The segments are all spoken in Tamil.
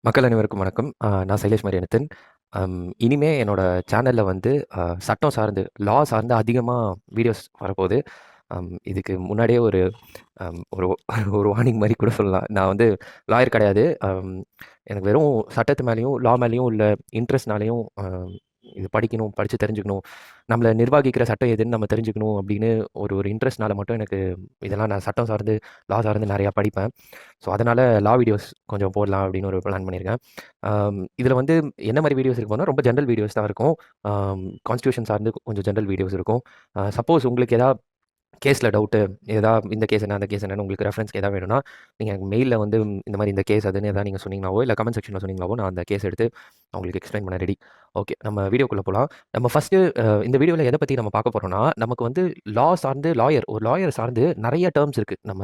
மக்கள் அனைவருக்கும் வணக்கம். நான் சைலேஷ் மரியனத்தன். இனிமே என்னோட சேனல்ல வந்து சட்டம் சார்ந்து, லா சார்ந்து அதிகமா வீடியோஸ் வரப்போகுது. இதுக்கு முன்னாடியே ஒரு ஒரு ஒரு வார்னிங் மாரி கூட சொல்லலாம். நான் வந்து லாயர் கிடையாது. எனக்கு வெறும் சட்டத்து மேலேயும், லா மேலேயும் உள்ள இன்ட்ரெஸ்ட்னாலேயும் இது படிக்கணும், படிச்சு தெரிஞ்சுக்கணும். நம்மள நிர்வகிக்கிற சட்டம் எதுன்னு நம்ம தெரிஞ்சுக்கணும் அப்படின்னு ஒரு ஒரு இன்ட்ரெஸ்ட்னால மட்டும் எனக்கு இதெல்லாம் நான் சட்டம் சார்ந்து, லா சார்ந்து நிறையா படிப்பேன். ஸோ அதனால லா வீடியோஸ் கொஞ்சம் போடலாம் அப்படின்னு ஒரு பிளான் பண்ணியிருக்கேன். இதில வந்து என்ன மாரி வீடியோஸ் இருக்கும்னா, ரொம்ப ஜெனரல் வீடியோஸ் தான் இருக்கும். கான்ஸ்டிடியூஷன் சார்ந்து கொஞ்சம் ஜெனரல் வீடியோஸ் இருக்கும். சப்போஸ் உங்களுக்கு கேஸ்ல டவுட்டு, இந்த கேஸ் என்ன, அந்த கேஸ் என்னன்னு உங்களுக்கு ரெஃபரன்ஸ்க்கு எதாவது வேணும்னா, நீங்க எனக்கு மெயில்ல வந்து இந்த மாரி இந்த கேஸ் அதுன்னு எதாவது நீங்க சொன்னீங்கனாவோ, இல்ல கமெண்ட் செக்ஷன்ல சொன்னீங்கனாவோ, நான் அந்த கேஸ் எடுத்து உங்களுக்கு எக்ஸ்பிளைன் பண்ண ரெடி. ஓகே. நம்ம வீடியோக்குள்ள போலாம். நம்ம ஃபர்ஸ்ட்டு இந்த வீடியோல எத பத்தி நம்ம பார்க்க போறோம்னா, நமக்கு வந்து லா சார்ந்து ஒரு லாயர் சார்ந்து நெறைய டெர்ம்ஸ் இருக்கு. நம்ம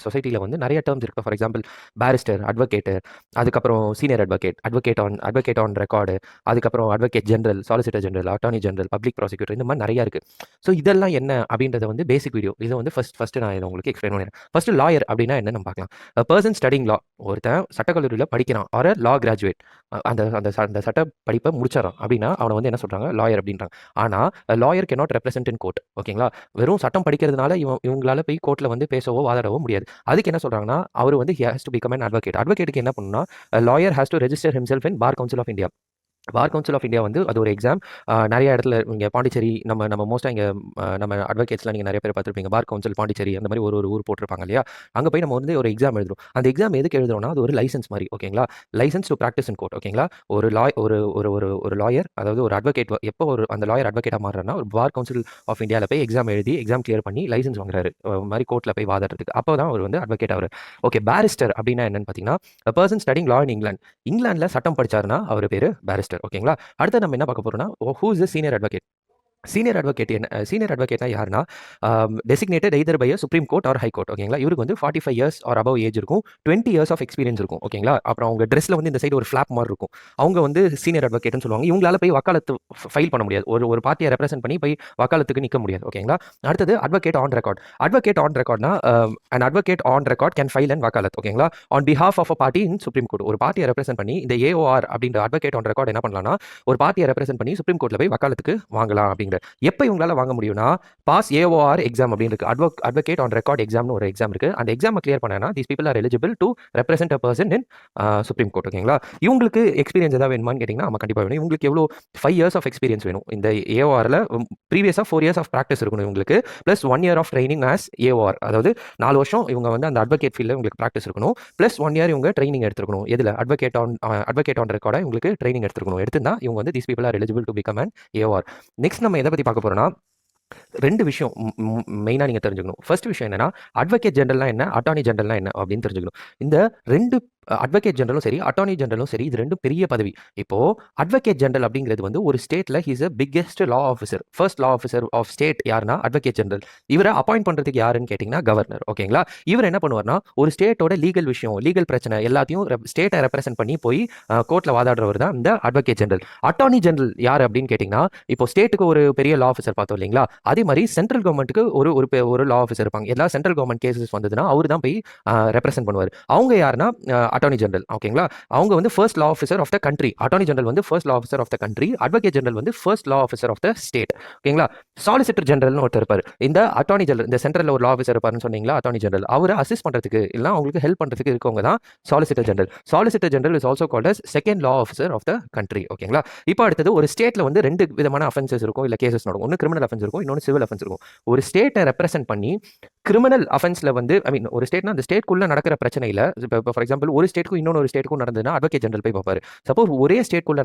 சொசைட்டில வந்து நெறைய டெர்ம்ஸ் இருக்கு. ஃபார் எக்ஸாம்பிள் பாரிஸ்டர், அட்வொகேட், அதுக்கப்புறம் senior advocate, advocate on record, அதுக்கப்புறம் advocate general, solicitor general, attorney general, public prosecutor இந்த மாரி நெறைய இருக்கு. ஸோ இதெல்லாம் என்ன அப்படின்றத வந்து பேசிக் வீடியோ. இத வந்து ஃபர்ஸ்ட்டு நான் இத உங்களுக்கு எக்ஸ்பிளைன் பண்ணிடுறேன். ஃபர்ஸ்ட்டு லாயர் அப்படின்னா என்னன்னு நம்ம பார்க்கலாம். பெர்சன் ஸ்டடியிங் லா. ஒருத்தன் சட்டக்கல்லூரியில படிக்கிறான். ஆர் லா கிராஜுவேட். அந்த அந்த அந்த சட்ட படிப்ப முடிச்சாராம் அப்படின்னா, அவன வந்து என்ன சொல்றாங்க? லாயர் அப்படின்றாங்க. ஆனா lawyer can not represent in court. ஓகேங்களா? வெறும் சட்டம் படிக்கிறதுனால இவங்களால போய் கோர்ட்ல வந்து பேசவோ, வாதாடவோ முடியாது. அதுக்கு என்ன சொல்றாங்கன்னா, அவரு வந்து he has to become an advocate. அட்வொகேட்க்கு என்ன பண்ணணும்னா, lawyer has to register himself in Bar Council of India. Bar Council of India வந்து அது ஒரு எக்ஸாம். நெறைய இடத்துல இங்க பாண்டிச்சேரி நம்ம மோஸ்ட்டா இங்க நம்ம அட்வொகேட்ஸ்லாம் நீங்க நெறைய பேர் பார்த்துருப்பீங்க. பார் கவுன்சில் பாண்டிச்சேரி அந்த மாரி ஒரு ஒரு ஊர் போட்டிருப்பாங்க இல்லையா? அங்க போய் நம்ம வந்து ஒரு எக்ஸாம் எழுதுறோம். அந்த எக்ஸாம் எதுக்கு எழுதுறோம்னா, அது ஒரு லைசென்ஸ் மாரி. ஓகேங்களா? License to practice in court. ஓகேங்களா? ஒரு லாய் ஒரு ஒரு ஒரு ஒரு லாயர் அதாவது ஒரு அட்வொகேட் எப்போ அந்த லாயர் அட்வொகேட்டா மாறுறார்னா, ஒரு பார் கவுன்சில் ஆஃப் இந்தியால போய் எக்ஸாம் எழுதி, எக்ஸாம் கிளியர் பண்ணி லைசென்ஸ் வாங்குறாரு. மாரி கோர்ட்ல போய் வாதாடுறதுக்கு. அப்போ தான் அவர் வந்து அட்வொகேட் ஆகுறாரு. ஓகே. பாரிஸ்டர் அப்டின்னா என்னன்னு பார்த்தீங்கன்னா, எ பெர்சன் ஸ்டடியிங் லா இன் இங்கிலாந்து. இங்கிலாந்துல சட்டம் படிச்சாருன்னா, அவரு பேரு பாரிஸ்டர். ஓகேங்களா? அடுத்து நம்ம என்ன பார்க்க போறோம்னா, who is the senior advocate? Senior அட்வொகேட்னா யாருன்னா, designated either by a Supreme Court or High Court. ஓகேங்களா? இவருக்கு வந்து 45 இயர்ஸ் ஆர் அபவ் ஏஜ் இருக்கும். 20 இயர்ஸ் ஆஃப் எக்ஸ்பீரியன்ஸ் இருக்கும். ஓகேங்களா? அப்புறம் அவங்க ட்ரெஸ்ல வந்து இந்த சைடு ஒரு ஃபிளாப் மாரி இருக்கும். அவங்க வந்து சீனியர் அட்வொகேட்ன்னு சொல்லுவாங்க. இவங்களால போய் வக்காலத்து ஃபைல் பண்ண முடியாது. ஒரு ஒரு பார்ட்டிய ரெப்ரசென்ட் பண்ணி போய் வக்காலத்துக்கு நிக்க முடியாது. ஓகேங்களா? அடுத்தது advocate on record. Advocate on ரெக்கார்ட்னா, an advocate on record can file an vakalat. ஓகேங்களா? On behalf of a party in Supreme Court. ஒரு பார்ட்டிய ரெப்ரசென்ட் பண்ணி இந்த ஏஓஆர் அப்படின்ற அட்வொகேட் ஆன் ரெக்கார்ட் என்ன பண்ணலாம்னா, ஒரு பார்ட்டிய ரெப்ரசென்ட் பண்ணி சுப்ரீம் கோர்ட்ல போய் வக்காலத்துக்கு வாங்கலாம் அப்படிங்கிற. எப்ப இவங்களால வாங்க முடியும்னா, பாஸ் ஏஓஆர் எக்ஸாம் அப்படின்னு இருக்கு. அட்வொகேட் ஆன் ரெக்கார்ட் எக்ஸாம்னு ஒரு எக்ஸாம் இருக்கு. அந்த எக்ஸாம கிளியர் பண்ணனா, these people are eligible to represent a person in Supreme court. ஓகேங்களா? இவங்களுக்கு எக்ஸ்பீரியன்ஸ் ஏதாவது வேணுமான்னு கேட்டீங்கன்னா, ஆமா கண்டிப்பா வேணும். இவங்களுக்கு எவ்வளோ 5 இயர்ஸ் ஆஃப் எக்ஸ்பீரியன்ஸ் வேணும். இந்த ஏஓஆர்ல ப்ரீவியஸா 4 இயர்ஸ் ஆஃப் பிராக்டிஸ் இருக்கணும் இவங்களுக்கு. Plus 1 year of training as AOR. அதாவது 4 வருஷம் இவங்க வந்து அந்த அட்வொகேட் ஃபீல்ட்ல உங்களுக்கு பிராக்டிஸ் இருக்கணும். பிளஸ் 1 இயர் இவங்க ட்ரைனிங் எடுத்துருக்கணும். எதுல? அட்வொகேட் ஆன் ரெக்கார்டா இவங்களுக்கு ட்ரைனிங் எடுத்துருக்கணும். எடுத்திருந்தா இவங்க வந்து these people are eligible to become an AOR. Next நம்ம எத பத்தி பார்க்க போறோம்னா, 2 விஷயம் மெயினா நீங்க தெரிஞ்சுக்கணும். ஃபர்ஸ்ட் விஷயம் என்னன்னா, அட்வொகேட் ஜெனரல்னா என்ன? அட்டார்னி ஜெனரல்னா என்ன? அப்படின்னு தெரிஞ்சுக்கணும். இந்த 2 அட்வொகேட் ஜெனரலும் சரி, அட்டார்னி ஜெனரலும் சரி, இது 2ம் பெரிய பதவி. இப்போ அட்வொகேட் ஜெனரல் அப்படிங்கிறது வந்து ஒரு ஸ்டேட்ல he is a biggest law officer. First law officer of state யாருன்னா அட்வொகேட் ஜெனரல். இவர அப்பாயிண்ட் பண்றதுக்கு யாருன்னு கேட்டீங்கன்னா கவர்னர். ஓகேங்களா? இவர் என்ன பண்ணுவார்னா, ஒரு ஸ்டேட்டோட லீகல் விஷயம், லீகல் பிரச்சனை எல்லாத்தையும் ஸ்டேட்டை ரெப்ரசென்ட் பண்ணி போய் கோர்ட்ல வாதாடுறவர் தான் இந்த அட்வொகேட் ஜெனரல். அட்டார்னி ஜெனரல் யார் அப்படின்னு கேட்டீங்கன்னா, இப்போ ஸ்டேட்டுக்கு ஒரு பெரிய லா ஆஃபீசர் பார்த்தோம் இல்லைங்களா? அதே மாதிரி சென்ட்ரல் கவர்மெண்ட்டுக்கு ஒரு ஒரு ஒரு லா ஆஃபீஸர் இருப்பாங்க. எல்லா சென்ட்ரல் கவர்மெண்ட் கேசஸ் வந்ததுன்னா அவர் தான் போய் ரெப்ரசென்ட் பண்ணுவார். அவங்க யாருன்னா அட்டார்னி ஜெனரல். ஓகேங்களா? அவங்க வந்து first law officer of the country. Attorney general வந்து first law officer of the country. Advocate general வந்து first law officer of the state. ஓகேங்களா? சாலிசிட்டர் ஜெனரல்னு ஒருத்தர் இருப்பார். இந்த அட்டார்னி ஜெனரல் இந்த சென்ட்ரல்ல ஒரு லா ஆஃபீஸர் இருப்பாருன்னு சொன்னீங்களா? Attorney general. அவரை அசிஸ்ட் பண்றதுக்கு இல்ல அவங்களுக்கு ஹெல்ப் பண்றதுக்கு இருக்கவங்க தான் solicitor general. Solicitor general is also called as second law officer of the country. ஓகேங்களா? இப்போ அடுத்தது ஒரு ஸ்டேட்ல வந்து 2 விதமான அஃபென்சஸ் இருக்கும். இல்ல கேசஸ் நடக்கும். ஒன்னு கிரிமினல் அஃபென்ஸ் இருக்கும். இன்னொன்னு சிவில் அஃபென்ஸ் இருக்கும். ஒரு ஸ்டேட்டை ரெப்ரசென்ட் பண்ணி கிரிமினல் அஃபென்ஸ்ல வந்து ஒரு ஸ்டேட்னா அந்த ஸ்டேட்குள்ள நடக்கிற பிரச்சனையில இப்போ ஃபார் எக்ஸாம்பிள் ஒரு ஸ்டேட்க்கும் இன்னொரு ஸ்டேட்க்கும் நடந்ததுன்னா அட்வொகேட் ஜெனரல் போய் பார்ப்பாரு. சப்போஸ் ஒரே ஸ்டேட்குள்ள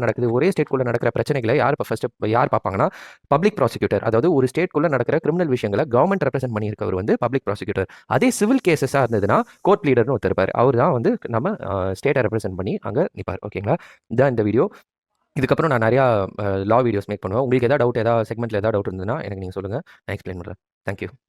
நடக்கிற பிரச்சனைகளை யார் இப்போ ஃபர்ஸ்ட் யார் பார்ப்பாங்கன்னா பப்ளிக் ப்ராசிக்யூட்டர். அதாவது ஒரு ஸ்டேட்குள்ள நடக்கிற கிரிமினல் விஷயங்களை கவர்மெண்ட் ரெப்ரசென்ட் பண்ணியிருக்கவர் வந்து பப்ளிக் ப்ராசிக்யூட்டர். அதே சிவில் கேசஸா இருந்ததுன்னா கோர்ட் லீடர்னு ஒருத்தர் இருப்பார். அவர் தான் வந்து நம்ம ஸ்டேட்டை ரெப்ரசென்ட் பண்ணி அங்க நிப்பார். ஓகேங்களா? இதான் இந்த வீடியோ. இதுக்கப்புறம் நான் நிறையா லா வீடியோஸ் மேக் பண்ணுவேன். உங்களுக்கு ஏதாவது டவுட், ஏதாவது செக்மெண்ட்ல ஏதாவது டவுட் இருந்ததுன்னா எனக்கு நீங்க சொல்லுங்க. நான் எக்ஸ்பிளைன் பண்றேன். Thank you.